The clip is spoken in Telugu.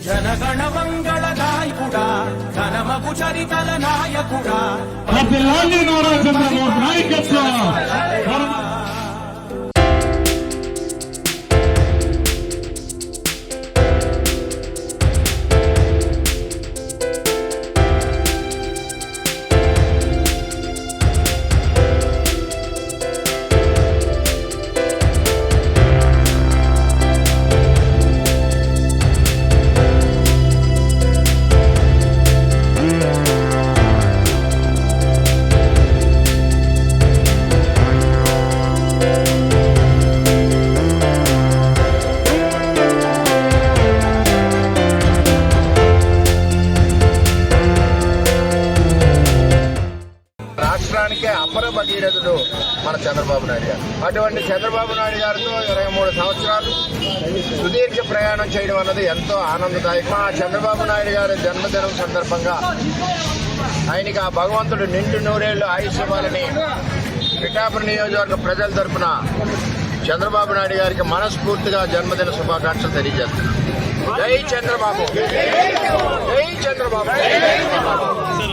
జనగణ మంగళదాయకుడా ఘనమగు చరితల నాయకుడా నాయకత్వం. రాష్ట్రానికే అపర భగీరథుడు మన చంద్రబాబు నాయుడు గారు. అటువంటి చంద్రబాబు నాయుడు గారితో 23 సంవత్సరాలు సుదీర్ఘ ప్రయాణం చేయడం అన్నది ఎంతో ఆనందదాయకం. మా చంద్రబాబు నాయుడు గారి జన్మదినం సందర్భంగా ఆయనకి ఆ భగవంతుడు నిండు నూరేళ్లు ఆయుష్ ఇవ్వాలని పిఠాపురం నియోజకవర్గ ప్రజల తరఫున చంద్రబాబు నాయుడు గారికి మనస్ఫూర్తిగా జన్మదిన శుభాకాంక్షలు తెలియజేస్తున్నాం. జై చంద్రబాబు, జై చంద్రబాబు.